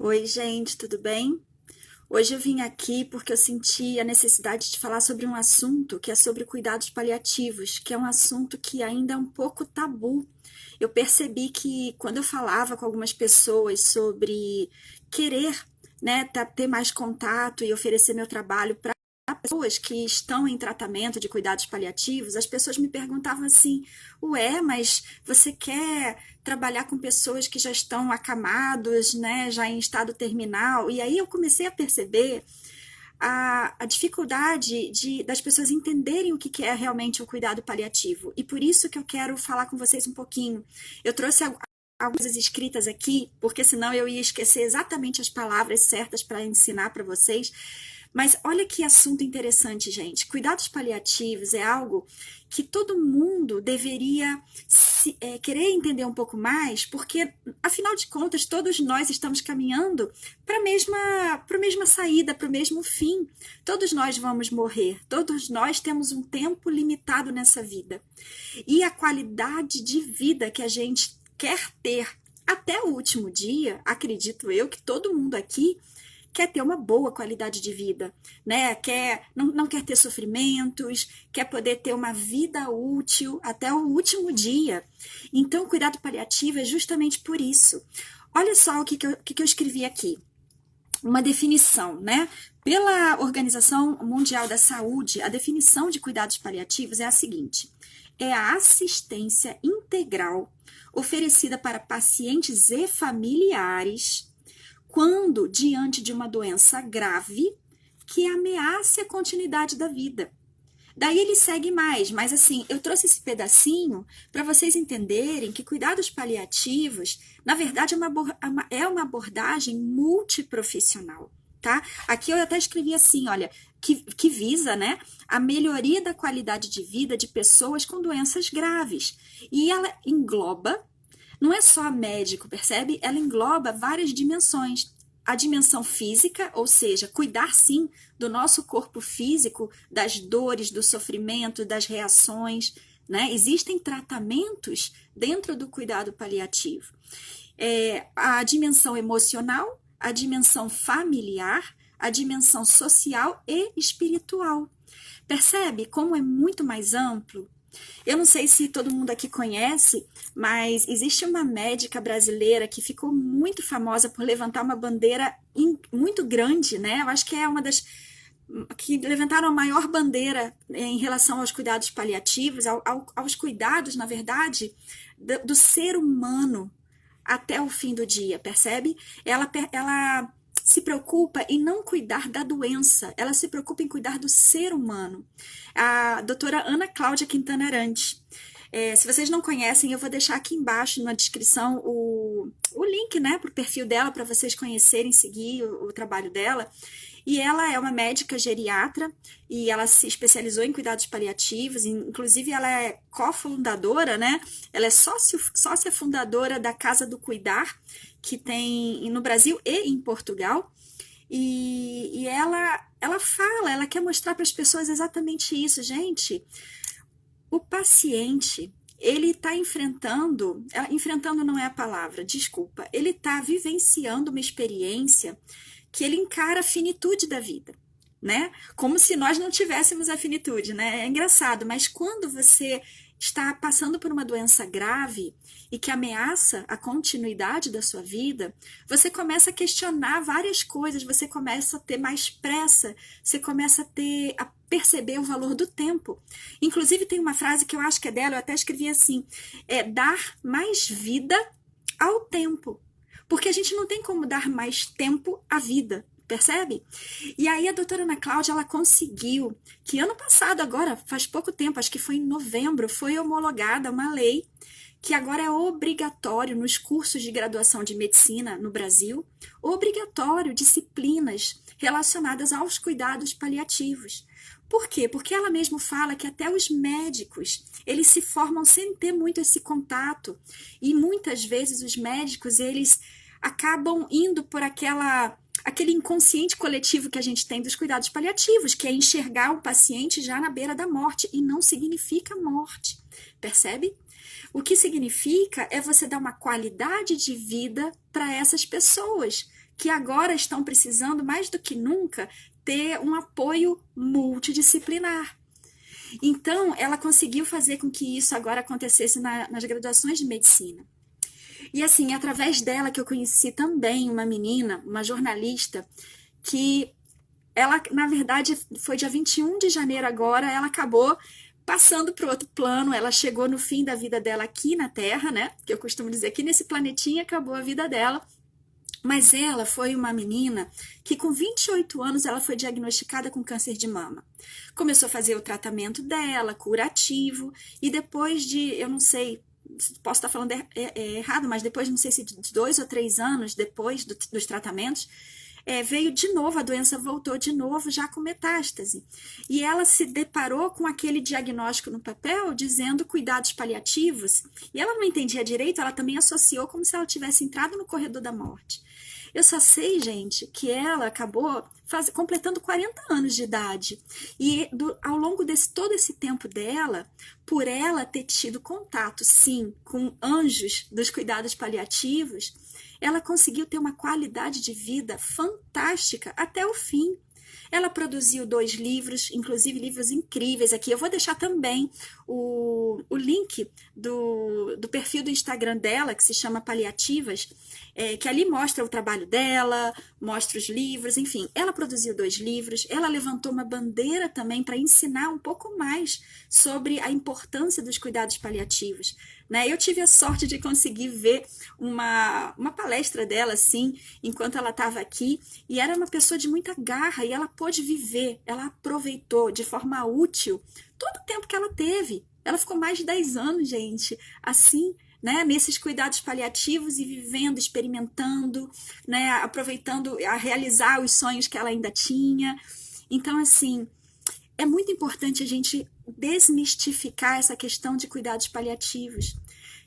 Oi, gente, tudo bem? Hoje eu vim aqui porque eu senti a necessidade de falar sobre um assunto que é sobre cuidados paliativos, que é um assunto que ainda é um pouco tabu. Eu percebi que quando eu falava com algumas pessoas sobre querer, né, ter mais contato e oferecer meu trabalho para pessoas que estão em tratamento de cuidados paliativos, as pessoas me perguntavam assim: ué, mas você quer trabalhar com pessoas que já estão acamados, né, já em estado terminal? E aí eu comecei a perceber a dificuldade das pessoas entenderem o que é realmente o cuidado paliativo. E por isso que eu quero falar com vocês um pouquinho. Eu trouxe algumas coisas escritas aqui, porque senão eu ia esquecer exatamente as palavras certas para ensinar para vocês. Mas olha que assunto interessante, gente. Cuidados paliativos é algo que todo mundo deveria querer entender um pouco mais, porque, afinal de contas, todos nós estamos caminhando para a mesma saída, para o mesmo fim. Todos nós vamos morrer, todos nós temos um tempo limitado nessa vida. E a qualidade de vida que a gente quer ter até o último dia, acredito eu que todo mundo aqui quer ter uma boa qualidade de vida, né? Não quer ter sofrimentos, quer poder ter uma vida útil até o último dia. Então, o cuidado paliativo é justamente por isso. Olha só o que eu escrevi aqui. Uma definição, né? Pela Organização Mundial da Saúde, a definição de cuidados paliativos é a seguinte: é a assistência integral oferecida para pacientes e familiares quando diante de uma doença grave que ameace a continuidade da vida. Daí ele segue mais, mas assim, eu trouxe esse pedacinho para vocês entenderem que cuidados paliativos, na verdade, é uma abordagem multiprofissional, tá? Aqui eu até escrevi assim, olha, que visa, né, a melhoria da qualidade de vida de pessoas com doenças graves. E ela engloba, não é só médico, percebe? Ela engloba várias dimensões. A dimensão física, ou seja, cuidar sim do nosso corpo físico, das dores, do sofrimento, das reações, né? Existem tratamentos dentro do cuidado paliativo. A dimensão emocional, a dimensão familiar, a dimensão social e espiritual. Percebe como é muito mais amplo? Eu não sei se todo mundo aqui conhece, mas existe uma médica brasileira que ficou muito famosa por levantar uma bandeira muito grande, né? Eu acho que é uma das que levantaram a maior bandeira em relação aos cuidados paliativos, aos cuidados, na verdade, do ser humano até o fim do dia, percebe? Ela se preocupa em não cuidar da doença, ela se preocupa em cuidar do ser humano. A doutora Ana Cláudia Quintana Arantes. Se vocês não conhecem, eu vou deixar aqui embaixo na descrição o link, né, para o perfil dela, para vocês conhecerem, seguir o trabalho dela. E ela é uma médica geriatra e ela se especializou em cuidados paliativos, inclusive ela é cofundadora, né? Ela é sócia fundadora da Casa do Cuidar, que tem no Brasil e em Portugal. E ela fala, ela quer mostrar para as pessoas exatamente isso, gente. O paciente, ele está enfrentando não é a palavra, desculpa, ele está vivenciando uma experiência que ele encara a finitude da vida, né? Como se nós não tivéssemos a finitude, né? É engraçado, mas quando você está passando por uma doença grave e que ameaça a continuidade da sua vida, você começa a questionar várias coisas, você começa a ter mais pressa, você começa a perceber o valor do tempo. Inclusive tem uma frase que eu acho que é dela, eu até escrevi assim, dar mais vida ao tempo. Porque a gente não tem como dar mais tempo à vida, percebe? E aí a doutora Ana Cláudia, ela conseguiu que ano passado, agora, faz pouco tempo, acho que foi em novembro, foi homologada uma lei que agora é obrigatório nos cursos de graduação de medicina no Brasil, obrigatório disciplinas relacionadas aos cuidados paliativos. Por quê? Porque ela mesma fala que até os médicos, eles se formam sem ter muito esse contato. E muitas vezes os médicos, eles acabam indo por aquele inconsciente coletivo que a gente tem dos cuidados paliativos, que é enxergar o paciente já na beira da morte, e não significa morte. Percebe? O que significa é você dar uma qualidade de vida para essas pessoas que agora estão precisando, mais do que nunca, ter um apoio multidisciplinar. Então, ela conseguiu fazer com que isso agora acontecesse nas graduações de medicina. E assim, através dela que eu conheci também uma menina, uma jornalista, que ela, na verdade, foi dia 21 de janeiro agora, ela acabou passando para o outro plano, ela chegou no fim da vida dela aqui na Terra, né? Que eu costumo dizer que nesse planetinha acabou a vida dela. Mas ela foi uma menina que com 28 anos ela foi diagnosticada com câncer de mama. Começou a fazer o tratamento dela, curativo, e depois de, eu não sei, posso estar falando errado, mas depois, não sei se de 2 ou 3 anos depois dos tratamentos, veio de novo, a doença voltou de novo, já com metástase. E ela se deparou com aquele diagnóstico no papel, dizendo cuidados paliativos, e ela não entendia direito, ela também associou como se ela tivesse entrado no corredor da morte. Eu só sei, gente, que ela acabou completando 40 anos de idade. E ao longo todo esse tempo dela, por ela ter tido contato, sim, com anjos dos cuidados paliativos, ela conseguiu ter uma qualidade de vida fantástica até o fim. Ela produziu 2 livros, inclusive livros incríveis aqui. Eu vou deixar também o link do perfil do Instagram dela, que se chama Paliativas, que ali mostra o trabalho dela, mostra os livros, enfim. Ela produziu 2 livros, ela levantou uma bandeira também para ensinar um pouco mais sobre a importância dos cuidados paliativos. Né? Eu tive a sorte de conseguir ver uma palestra dela, assim, enquanto ela estava aqui, e era uma pessoa de muita garra, e ela pôde viver, ela aproveitou de forma útil todo o tempo que ela teve. Ela ficou mais de 10 anos, gente, assim, né, nesses cuidados paliativos e vivendo, experimentando, né, aproveitando a realizar os sonhos que ela ainda tinha. Então, assim, é muito importante a gente desmistificar essa questão de cuidados paliativos.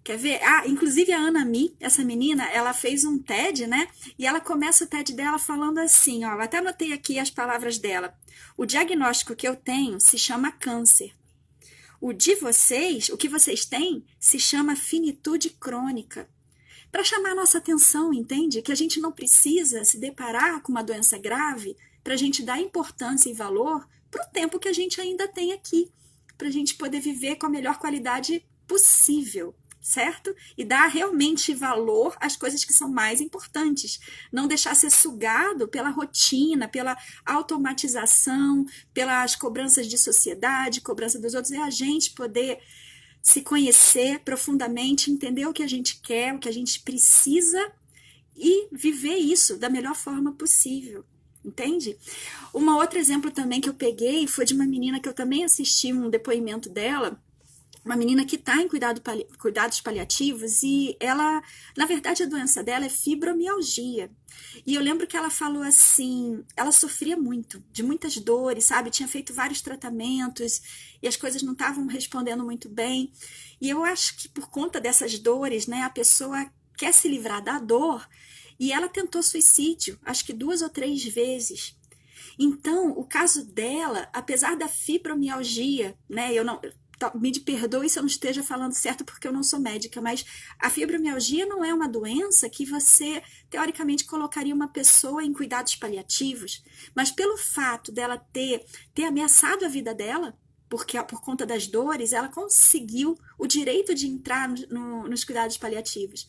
Quer ver? Inclusive a Ana Mi, essa menina, ela fez um TED, né? E ela começa o TED dela falando assim, ó, eu até anotei aqui as palavras dela. O diagnóstico que eu tenho se chama câncer. O de vocês, o que vocês têm, se chama finitude crônica. Para chamar a nossa atenção, entende? Que a gente não precisa se deparar com uma doença grave para a gente dar importância e valor para o tempo que a gente ainda tem aqui, para a gente poder viver com a melhor qualidade possível, certo? E dar realmente valor às coisas que são mais importantes. Não deixar ser sugado pela rotina, pela automatização, pelas cobranças de sociedade, cobrança dos outros, e a gente poder se conhecer profundamente, entender o que a gente quer, o que a gente precisa e viver isso da melhor forma possível. Entende? Um outro exemplo também que eu peguei foi de uma menina que eu também assisti um depoimento dela, uma menina que está em cuidados paliativos e ela, na verdade, a doença dela é fibromialgia. E eu lembro que ela falou assim, ela sofria muito, de muitas dores, sabe? Tinha feito vários tratamentos e as coisas não estavam respondendo muito bem. E eu acho que por conta dessas dores, né, a pessoa quer se livrar da dor e ela tentou suicídio, acho que 2 ou 3 vezes. Então, o caso dela, apesar da fibromialgia, né, me perdoe se eu não esteja falando certo porque eu não sou médica, mas a fibromialgia não é uma doença que você, teoricamente, colocaria uma pessoa em cuidados paliativos, mas pelo fato dela ter ameaçado a vida dela, porque por conta das dores, ela conseguiu o direito de entrar nos cuidados paliativos.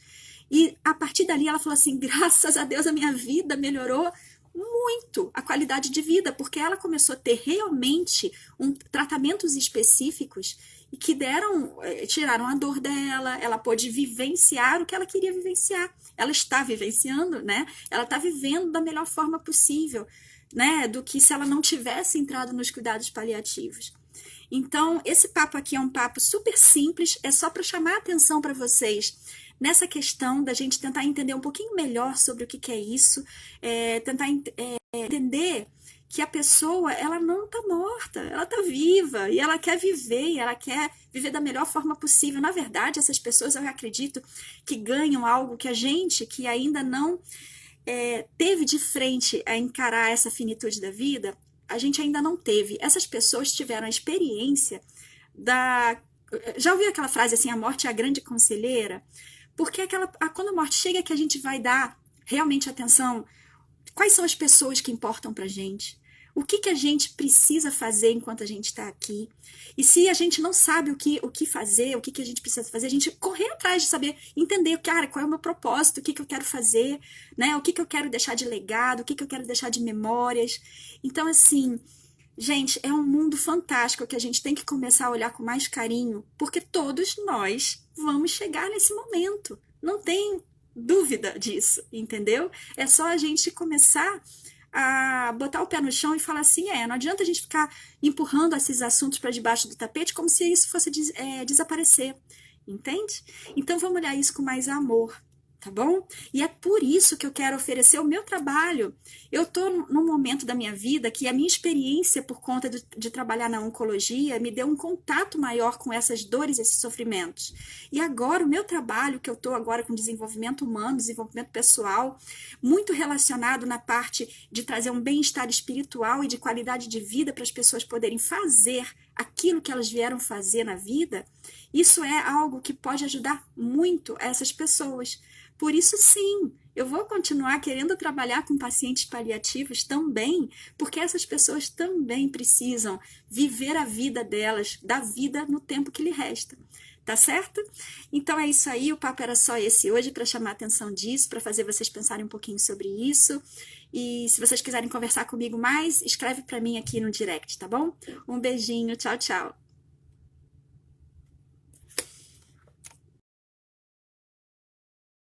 E a partir dali ela falou assim, graças a Deus a minha vida melhorou muito, a qualidade de vida, porque ela começou a ter realmente tratamentos específicos e que tiraram a dor dela, ela pôde vivenciar o que ela queria vivenciar. Ela está vivenciando, né? Ela está vivendo da melhor forma possível, né? Do que se ela não tivesse entrado nos cuidados paliativos. Então, esse papo aqui é um papo super simples, é só para chamar a atenção para vocês nessa questão da gente tentar entender um pouquinho melhor sobre o que é isso, tentar entender que a pessoa, ela não está morta, ela está viva e ela quer viver, e ela quer viver da melhor forma possível. Na verdade, essas pessoas, eu acredito, que ganham algo que a gente, que ainda não teve de frente a encarar essa finitude da vida, a gente ainda não teve. Essas pessoas tiveram a experiência Já ouviu aquela frase assim, a morte é a grande conselheira? Porque quando a morte chega que a gente vai dar realmente atenção Quais são as pessoas que importam pra gente? O que a gente precisa fazer enquanto a gente está aqui? E se a gente não sabe o que fazer, o que a gente precisa fazer, a gente correr atrás de saber, entender, cara, qual é o meu propósito, o que eu quero fazer, né? O que eu quero deixar de legado, o que eu quero deixar de memórias. Então, assim, gente, é um mundo fantástico que a gente tem que começar a olhar com mais carinho, porque todos nós vamos chegar nesse momento. Não tem dúvida disso, entendeu? É só a gente começar a botar o pé no chão e falar assim, não adianta a gente ficar empurrando esses assuntos para debaixo do tapete como se isso fosse desaparecer, entende? Então vamos olhar isso com mais amor, tá bom? E é por isso que eu quero oferecer o meu trabalho. Eu estou num momento da minha vida que a minha experiência por conta de trabalhar na oncologia me deu um contato maior com essas dores, esses sofrimentos. E agora o meu trabalho, que eu estou agora com desenvolvimento humano, desenvolvimento pessoal, muito relacionado na parte de trazer um bem-estar espiritual e de qualidade de vida para as pessoas poderem fazer aquilo que elas vieram fazer na vida, isso é algo que pode ajudar muito essas pessoas. Por isso, sim, eu vou continuar querendo trabalhar com pacientes paliativos também, porque essas pessoas também precisam viver a vida delas, da vida no tempo que lhe resta. Tá certo? Então é isso aí, o papo era só esse hoje para chamar a atenção disso, para fazer vocês pensarem um pouquinho sobre isso. E se vocês quiserem conversar comigo mais, escreve para mim aqui no direct, tá bom? Um beijinho, tchau, tchau.